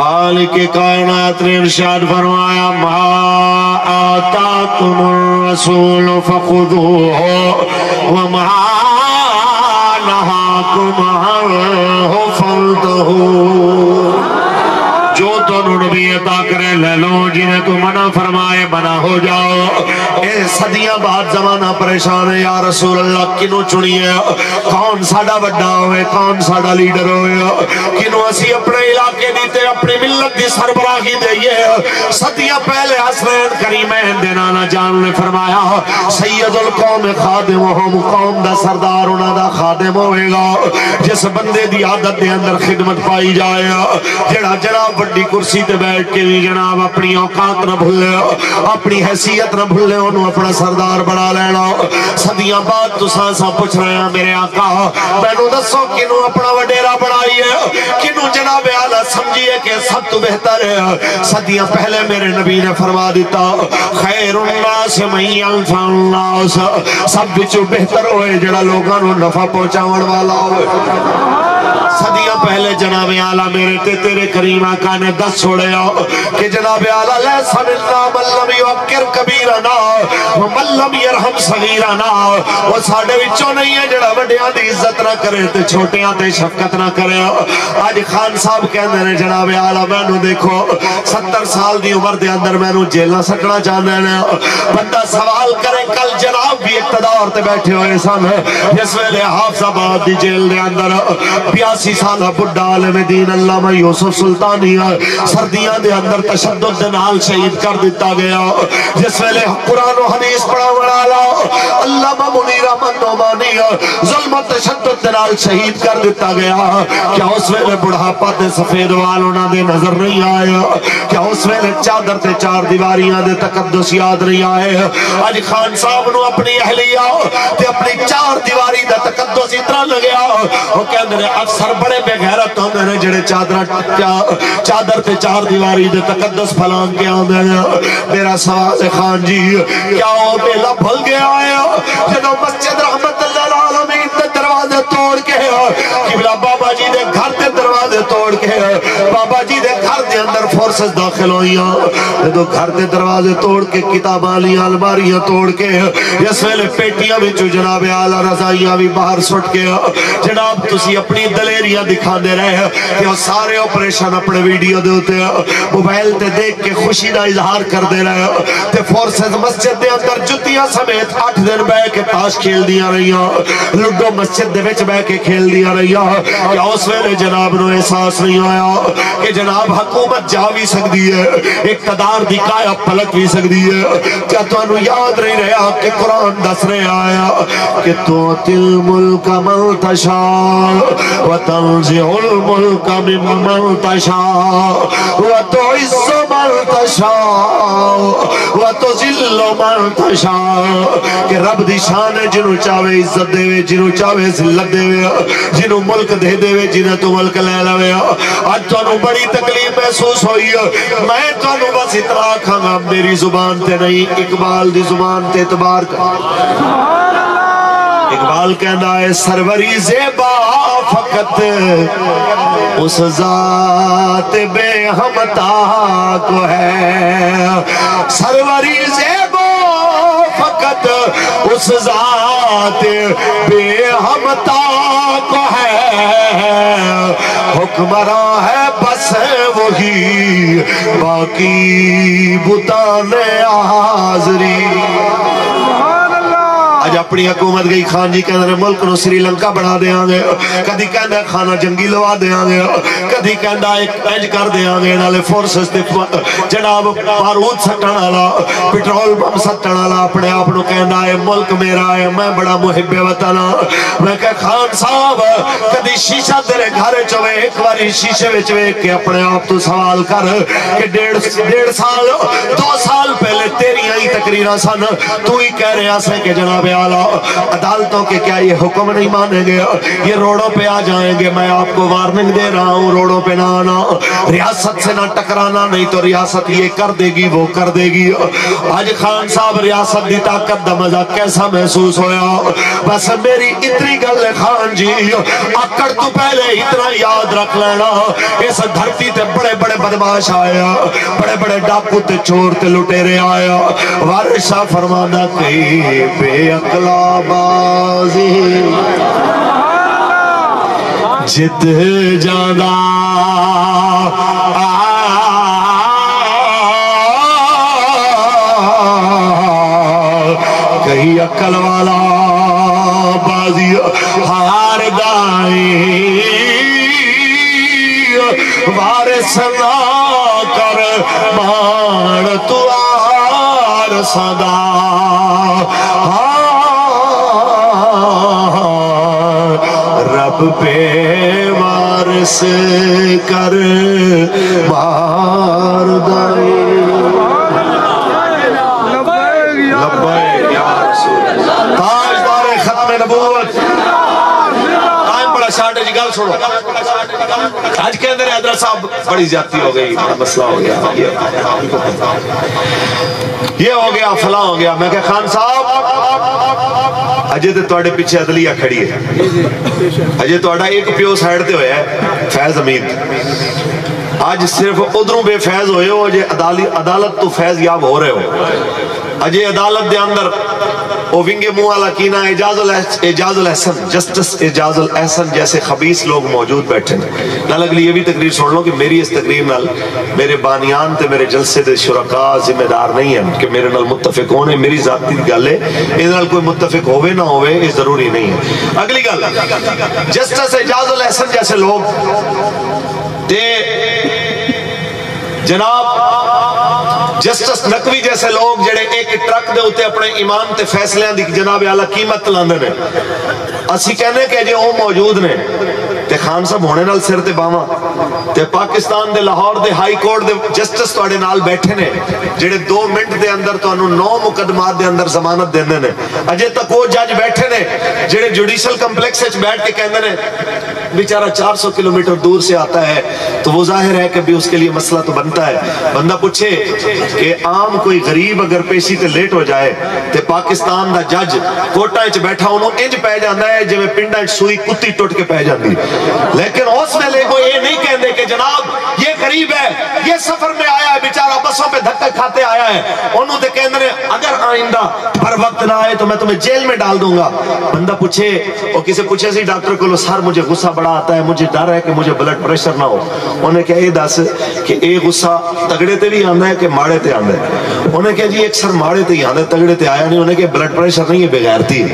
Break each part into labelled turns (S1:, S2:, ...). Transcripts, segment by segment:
S1: خالق کائنات نے ارشاد فرمایا ما آتاکم الرسول فخذوه وما نہاکم عنہ فانتہوا، جو تمہیں نبی عطا کرے لے لو، جنہیں تو منع فرمائے منع ہو جاؤ۔ اے صدیاں بعد زمانہ پریشان ہے، یا رسول اللہ کنوں چنیے، کون ساڑا وڈا ہوئے، کون ساڑا لیڈر ہوئے، کنوں اسی اپنے علاقے دیتے، اپنی ملت دی سربراہی دئیے۔ صدیاں پہلے حسنین کریمین دینانا جان نے فرمایا سید القوم خادمہم، قوم دا سردار انہا دا خادم ہوئے گا جس بندے دی عادت دے اندر خدمت پائی جائے، جڑا جناب بڑی کرسی تے بیٹھ کے بھی جناب اپنی اوقات نہ بھولے، اپنی حیثیت نہ بھولے، انہوں اپنا سردار بڑھا لینا۔ صدیاں بعد تو سانساں پوچھ رہے ہیں میرے آقا بینو دسو کنوں اپنا وڈیرا بڑھائی ہے، کنوں جناب اعلیٰ سمجھیے کہ سب تو بہتر ہے۔ صدیاں پہلے میرے نبی نے فرما دیتا خیر الناس من ينفع الناس، سب بچو بہتر ہوئے جڑا لوگاں نو نفع پہنچاون والا ہوئے۔ صدیاں پہلے جناب اعلیٰ میرے تے تیرے کریم آقا نے دس چھوڑے کہ جناب اعلیٰ لیسا منا من لم یوکر کبیرنا ومن لم یرحم صغیرنا، وہ ساڑھے وچوں نہیں ہے جڑا وڈیاں دی عزت نہ کرے تے چھوٹیاں تے شفقت نہ کرے۔ آج خان صاحب کہندے نے جناب اعلیٰ میں نو دیکھو 70 سال دی عمر دے اندر میں نو جیل نہ سکنا چاہنے نے۔ بندہ سوال کرے کل جناب بھی اقتدار تے بیٹھے ہوئے سن، جس ویلے حافظ آباد دی جیل دے اندر 82 سالہ بڑھا عالم دین علامہ یوسف سلطانی سردیاں دے اندر تشدد دے نال شہید کر دیتا گیا، جس ویلے قرآن و حدیث پڑھا والا علامہ منیر احمد نعمانی ظلم و تشدد دے نال شہید کر دیتا گیا۔ کیا اس ویلے بڑھاپا تے سفید وال انہاں دے نظر نہیں آئے؟ کیا اس ویلے چادر تے چار دیواریاں دے تقدس یاد نہیں آئے؟ آج خان صاحب نو اپنی اہلیہ تے اپنی چار دیواری دا تقدس اتنا لگیا، وہ کہندے نے اکثر بڑے بے غیرت ہوندے نے جڑے چادر تے چار دیواری دے تقدس پھلان کے آندے نے۔ میرا سوال ہے خان جی کیا وہ بیلا بھل گیا ہے جنہوں مسجد رحمت اللہ العالمین دے دروازے توڑ کے قبلہ بابا جی دے گھر دے دروازے توڑ کے بابا جی دے گھر دے اندر فورسز داخل ہوئیاں، جدو گھر دے دروازے توڑ کے کتاباں لیاں الماریاں توڑ کے اس ویلے پیٹیاں وچوں جناب اعلیٰ رضائیاں بھی باہر سٹ کے جناب تسی اپنی دلیریاں دکھا دے رہے کہ وہ سارے آپریشن اپنے ویڈیو دے ہوتے موبائل تے دیکھ کے خوشی دا اظہار کر دے رہے تے فورسز مسجد دے اندر جتیاں سمیت 8 دن بے کے تاش کھیل دیا رہیاں، لڈو مسجد دے وچ بے کے کھیل دیا رہیاں۔ کیا اس ویلے جناب نو احساس نہیں آیا کہ جناب حکومت جا بھی سکتی ہے، اقتدار دی کایا پلٹ بھی سکتی ہے؟ کیا تو انو یاد نہیں رہا کہ قرآن دس رہے آیا کہ تُعْتِي الْمُلْكَ مَنْ تَشَاءُ وَتَنْزِعُ الْمُلْكَ مِمَّنْ تَشَاءُ وَتُعِزُّ مَنْ تَشَاءُ وَتُذِلُّ مَنْ تَشَاءُ، کہ رب دی شان ہے جنہوں چاہوے عزت دے وے، جنہوں چاہوے ذلت دے وے، جنہوں ملک دے دے وے، جنہوں تو ملک لے لے۔ آج تو انہوں بڑی تکلیف محسوس ہوئی ہے، میں تو انہوں بس اتنا آکھاں گا میری زبان تے نہیں اقبال دی زبان تے اعتبار کر۔ اقبال کہنا ہے سروری زیبا فقط اس ذات بے ہمتا کو ہے، سروری زیبا فقط اس ذات بے ہمتا کو ہے، حکمراں ہے بس وہی باقی بتان حاضری۔ آج اپنی حکومت گئی خان جی کہنے ملک نو سری لنکا بڑھا دیاں گے، کدی کہندہ کھانا جنگی لوا دیاں گے، کدی کہندہ ایک پینج کر دیاں گے، نالے فورسز تے جناب بارود سٹن آلا، پیٹرول بم سٹن آلا، اپنے آپنو کہندہ ہے ملک میرا ہے، میں بڑا محب وطنہ۔ میں کہ خان صاحب کدی شیشہ تیرے گھارے چوے ایک باری شیشے وچوے کہ اپنے آپ تو سوال کر کہ 1.5 سال 2 سال پہلے تیری آئی تقریرہ سن تو ہی کہہ رہے ہیں کہ جناب اعلیٰ عدالتوں کے کیا یہ حکم نہیں مانیں گے، یہ روڑوں پہ آ جائیں گے، میں آپ کو وارننگ دے رہا ہوں روڑوں پہ نہ آنا، ریاست سے نہ ٹکرانا، نہیں تو ریاست یہ کر دے گی وہ کر دے گی۔ آج خان صاحب ریاست دی طاقت دا مزہ کیسا محسوس ہویا؟ بس میری اتنی گل خان جی آکڑ تو پہلے اتنا یاد رکھ لینا، اس دھرتی تے بڑے بڑے بدماش آیا, بڑے بڑے ڈاکو تے چور تے لٹیرے آیا. وارث صاحب فرماندا کئی بے عقلا بازی جت جانا کئی عقل والا بازی ہار گائے. وارث نہ کر مان تو آر صدا رب پہ وارث کر مار دائی. تاجدار ختم نبوت قائم بڑا شاٹے جی گل سنو. آج کے اندر حضرت صاحب بڑی زیادتی ہو گئی, بڑا مسئلہ ہو گیا, یہ ہو گیا فلاں ہو گیا. میں کہا خان صاحب اجے تے تواڈے پیچھے عدلیہ کھڑی ہے, اجے تواڈا ایک پیو سائیڈ تے ہویا ہے فیض امید. آج صرف ادھروں بے فیض ہوئے ہو, اجے عدالت تو فیض یاب ہو رہے ہو. اجے عدالت دے اندر وہ ونگے منہ والا کینا اعجاز الحسن, جسٹس اعجاز الحسن جیسے خبیث لوگ موجود بیٹھے ہیں. نال اگلی یہ بھی تقریر سن لو کہ میری اس تقریر نال میرے بانیان تے میرے جلسے دے شرکاء ذمہ دار نہیں ہیں کہ میرے نال متفق ہونے. میری ذاتی گل ہے, اس نال کوئی متفق ہوئے نہ ہوئے یہ ضروری نہیں ہے. اگلی گل, جسٹس اعجاز الحسن جیسے لوگ تے جناب جسٹس نقوی جیسے لوگ جڑے ایک ٹرک دے ہوتے اپنے ایمان تے فیصلے دی جناب اعلیٰ قیمت لاندے نے. اسی کہنے کہ جے وہ موجود نے تے خان صاحب ہونے نال سر تے باواں تے پاکستان دے لاہور دے ہائی کورٹ دے جسٹس تواڈے نال بیٹھے نے جڑے 2 منٹ دے اندر تانوں 9 مقدمات دے اندر ضمانت دیندے نے. اجے تک وہ جج بیٹھے نے جڑے جوڈیشل کمپلیکس وچ بیٹھ کے کہندے نے بیچارہ 400 کلومیٹر دور سے آتا ہے تو وہ ظاہر ہے کہ بھی اس کے لیے مسئلہ تو بنتا ہے. بندہ پوچھے کہ عام کوئی غریب اگر پیشی تے لیٹ ہو جائے تے پاکستان دا جج کوٹا وچ بیٹھا انہوں انج پہ جاندا ہے جویں پنڈاں وچ سوئی کتی ٹوٹ کے پہ جاندی. لیکن اس ویلے کو یہ نہیں کہندے کہ جناب یہ غریب ہے, یہ سفر میں آیا ہے, بیچارہ بسوں پہ دھکے کھاتے آیا ہے. انہوں تے کہندے اگر آئندہ ہر وقت نہ آئے تو میں تمہیں جیل میں ڈال دوں گا. بندہ پوچھے اور کسی پوچھے سی ڈاکٹر کو سر مجھے غصہ بڑا آتا ہے, مجھے ڈر ہے کہ مجھے بلڈ پریشر نہ ہو. انہیں کہا یہ دس کہ اے غصہ تگڑے تے بھی آندا ہے کہ ماڑے تے آندا ہے. انہیں کہا جی ایک سر ماڑے تے ہی آندا ہے, تگڑے تے آیا نہیں. انہیں کہا بلڈ پریشر نہیں ہے, بے غیرتی ہے.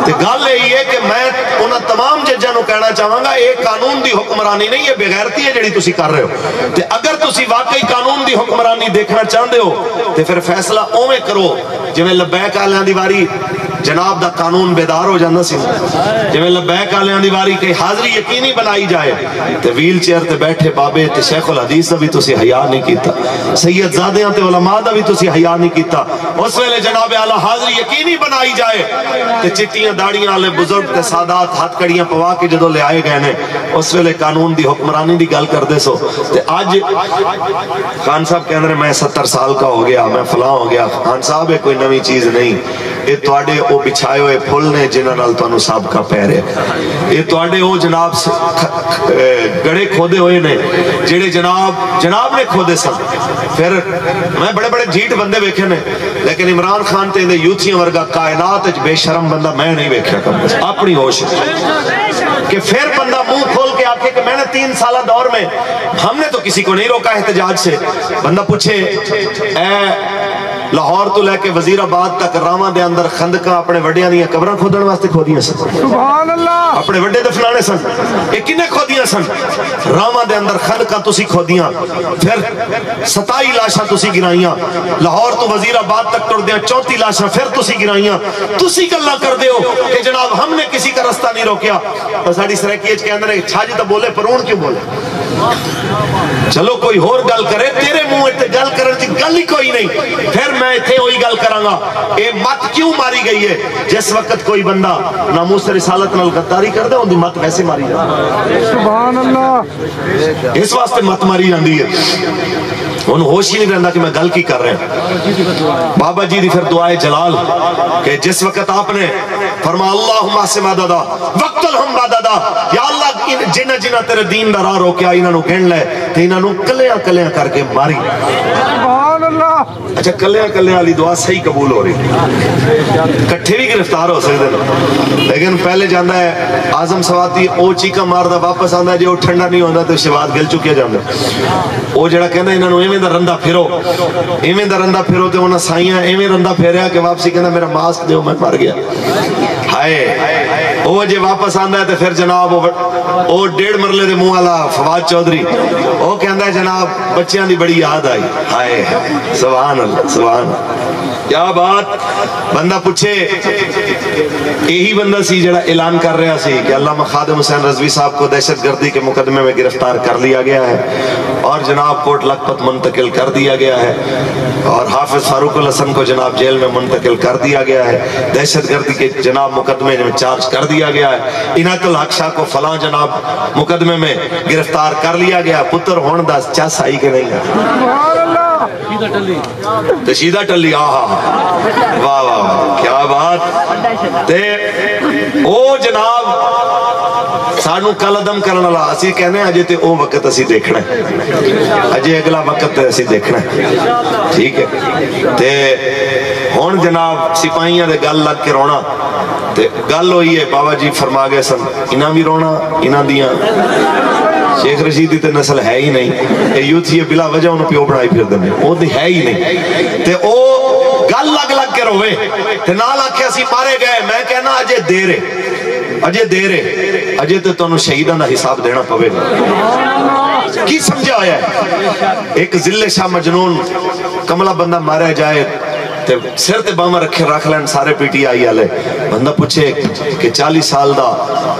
S1: تے گل یہی ہے کہ میں انہاں تمام ججاں نوں کہنا چاہاں گا یہ قانون دی حکمرانی نہیں ہے, بے غیرتی ہے جڑی تسی کر رہے ہو. تے اگر تسی واقعی قانون دی حکمرانی دیکھنا چاہندے ہو تے پھر فیصلہ اوویں کرو جویں لبیک آلیاں دی واری جناب دا قانون بیدار ہو جانا سی, جویں لبیک آلیاں دی واری کہ حاضری یقینی بنائی جائے تے ویل چیئر تے بیٹھے بابے تے شیخ الحدیث دا بھی تسی حیا نہیں کیتا, سید زادیاں تے علماء دا بھی تسی حیا نہیں کیتا. اس ویلے جناب اعلیٰ حاضری یقینی بنائی جائے تے چٹیاں داڑیاں والے بزرگ تے سادات ہاتھ کڑیاں پوا کے جدوں لے آئے گئے نے اس ویلے قانون دی حکمرانی دی گل کردے سو. تے آج خان صاحب کہندے نے میں 70 سال کا ہو گیا, میں فلاں ہو گیا. خان صاحب کوئی نویں چیز نہیں, یہ تواڈے او بچھائے ہوئے پھل نے جنہاں نال تانوں سابقہ پیر ہے. یہ تواڈے او جناب گڑے کھودے ہوئے نے جڑے جناب نے کھودے سن. پھر میں بڑے بڑے جھیٹ بندے ویکھے نے لیکن عمران خان تے یوتھیاں ورگا کائنات وچ بے شرم بندہ میں نہیں ویکھیا کبھی اپنی ہوش کہ پھر بندہ منہ کھول کے آکھے کہ میں نے 3 سالہ دور میں ہم نے تو کسی کو نہیں روکا احتجاج سے. بندہ پوچھے اے لاہور تو لے کے وزیر آباد تک راواں دے اندر خندقاں اپنے وڈیاں دیاں قبراں کھودن واسطے کھودیاں سن, سبحان اللہ, اپنے وڈے دفنانے سن. یہ کنے کھودیاں سن؟ راواں دے اندر خندقاں تسی کھودیاں, پھر 27 لاشاں تسی گرائیاں. لاہور تو وزیر آباد تک ٹردیاں 34 لاشاں پھر تسی گرائیاں. تسی گلاں کردے ہو کہ جناب ہم نے کسی کا رستہ نہیں روکیا. اور ساڈی سرائکی وچ کہندے نے چھاج تے بولے پرون کیوں بولے. چلو کوئی اور گل کرے, تیرے منہ تے گل کرن دی گل ہی کوئی نہیں. پھر میں اتنے وہی گل کراں گا اے مت کیوں ماری گئی ہے. جس وقت کوئی بندہ ناموس رسالت نال غداری کردا اون دی مت ویسے ماری جاندی ہے, سبحان اللہ, اس واسطے مت ماری جاندی ہے. انہوں ہوش ہی نہیں رہندا کہ میں گل کی کر رہے ہیں. بابا جی دی پھر دعائے جلال کہ جس وقت آپ نے فرما اللہم احسن مددا وقتلہم مددا، یا اللہ جنہ جنہ تیرے دین دا راہ روکیا انہاں نو گن لے تے انہاں نو کلیاں کلیاں کر کے ماری. سبحان اللہ. اچھا کلیاں کلیاں والی دعا صحیح قبول ہو رہی، کٹھے بھی گرفتار ہو سکتے ہیں، لیکن پہلے جاندہ ہے اعظم سواتی او چیکا ماردا واپس آندا ہے جے او ٹھنڈا نہیں ہوندا تے شواد گل چکیا جاندہ. او جڑا کہندا انہاں نو ایویں دا رندہ پھرو، ایویں دا رندہ پھرو تے انہاں سائیاں ایویں رندہ پھیریا کہ واپسی کہندا میرا ماسک دیو میں مر گیا. ہائے او جے واپس آندا ہے تے پھر جناب او 1.5 مرلے دے منہ والا فواد چودھری او کہندا ہے جناب بچیاں دی بڑی یاد آئی. ہائے سبحان اللہ سبحان اللہ. کیا بات. بندہ پوچھے یہی بندہ سی جڑا اعلان کر رہا سی کہ علامہ خادم حسین رضوی صاحب کو دہشت گردی کے مقدمے میں گرفتار کر لیا گیا ہے اور جناب کوٹ لکھپت منتقل کر دیا گیا ہے اور حافظ فاروق الحسن کو جناب جیل میں منتقل کر دیا گیا ہے، دہشت گردی کے جناب مقدمے میں چارج کر دیا گیا ہے، عنایت الحق شاہ کو فلاں جناب مقدمے میں گرفتار کر لیا گیا. پتر ہون دا چس آئی کہ نہیں ہے؟ تشیدہ ٹلی. آہا واہ واہ کیا بات. تے او جناب سانو کل عدم کرنا لا اسی کہنے ہیں اجے تے او وقت اسی دیکھنا ہے، اجے اگلا وقت اسی دیکھنا ہے. ٹھیک ہے تے ہون جناب سپاہیاں دے گل لگ کے رونا تے گل ہوئی ہے. بابا جی فرما گئے سن انہاں بھی رونا انہاں دیاں شیخ رشید تے نسل ہے ہی نہیں، اے یوتھ یہ بلا وجہ انہوں پیو بڑھائی پھر دنے او دی ہے ہی نہیں تے او گل لگ لگ کے روے تے نال آکھے اسی مارے گئے. میں کہنا اجے دیر ہے، اجے دیر ہے، اجے تے تو انہوں شہیدان دا حساب دینا پوے گا. کی سمجھا آیا ہے ایک ذل شاہ مجنون کملہ بندہ مارے جائے تے سر تے باما رکھے رکھ لین سارے پی ٹی آئی آلے. بندہ پوچھے کہ 40 سال دا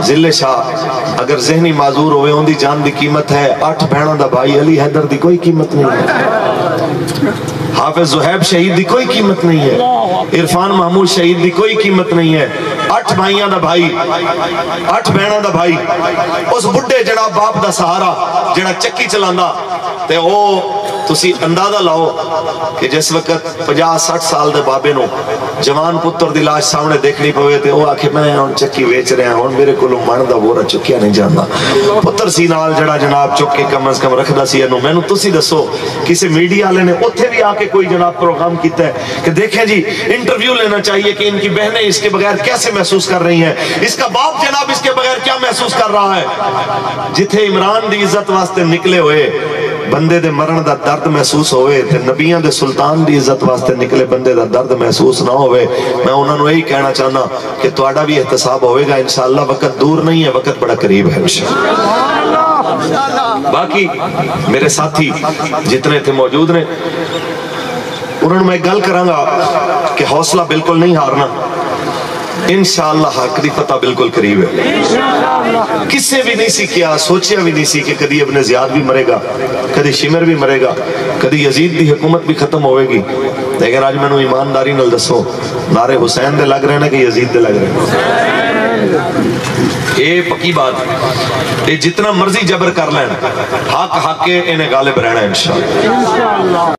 S1: ذل شاہ اگر ذہنی معذور ہوئے ان دی جان دی قیمت ہے، 8 بہنوں دا بھائی علی حیدر دی کوئی قیمت نہیں ہے، حافظ زہیب شہید دی کوئی قیمت نہیں ہے، عرفان محمود شہید دی کوئی قیمت نہیں ہے. 8 بھائیاں دا بھائی، 8 بہنوں دا بھائی، اس بڑھے جناب باپ دا سہارا جڑا چکی چلاندہ تے او تسی اندازہ لاؤ کہ جس وقت 50-60 سال دے بابے نو جوان پتر دی لاش سامنے دیکھنی پوے تے وہ آکھے میں ہون چکی ویچ رہے ہیں ہون میرے کو لو من دا بورا چکیا نہیں جاندہ. پتر سی نال جڑا جناب چک کے کم از کم رکھ دا سی انہوں میں نو تسی دسو کسی میڈیا لے نے اتھے بھی آکے کوئی جناب پروگرام کیتا ہے کہ دیکھیں جی انٹرویو لینا چاہیے کہ ان کی بہنیں اس کے بغیر کیسے محسوس کر رہی ہیں، اس کا باپ جناب اس کے بغیر کیا محسوس کر رہا ہے. جتھے عمران دی عزت واسطے نکلے ہوئے بندے دے مرن دا درد محسوس ہوئے تے نبیان دے سلطان دی عزت واسطے نکلے بندے دا درد محسوس نہ ہوئے. میں انہوں نے یہی کہنا چاہنا کہ توڑا بھی احتساب ہوئے گا انشاءاللہ. وقت دور نہیں ہے، وقت بڑا قریب ہے انشاءاللہ. باقی میرے ساتھی جتنے تھے موجود نے انہوں نے میں گل کرانگا کہ حوصلہ بالکل نہیں ہارنا، انشاءاللہ حق دی فتح بالکل قریب ہے. کسے بھی نہیں سی کیا سوچیا بھی نہیں سی کہ کدی ابن زیاد بھی مرے گا، کدی شمر بھی مرے گا، کدی یزید دی حکومت بھی ختم ہوئے گی. لیکن آج میں نے ایمانداری نل دسو نعرے حسین دے لگ رہے ہیں کہ یزید دے لگ رہے ہیں. اے پکی بات، اے جتنا مرضی جبر کر لین حق حق کے انہیں غالب رہنا انشاءاللہ.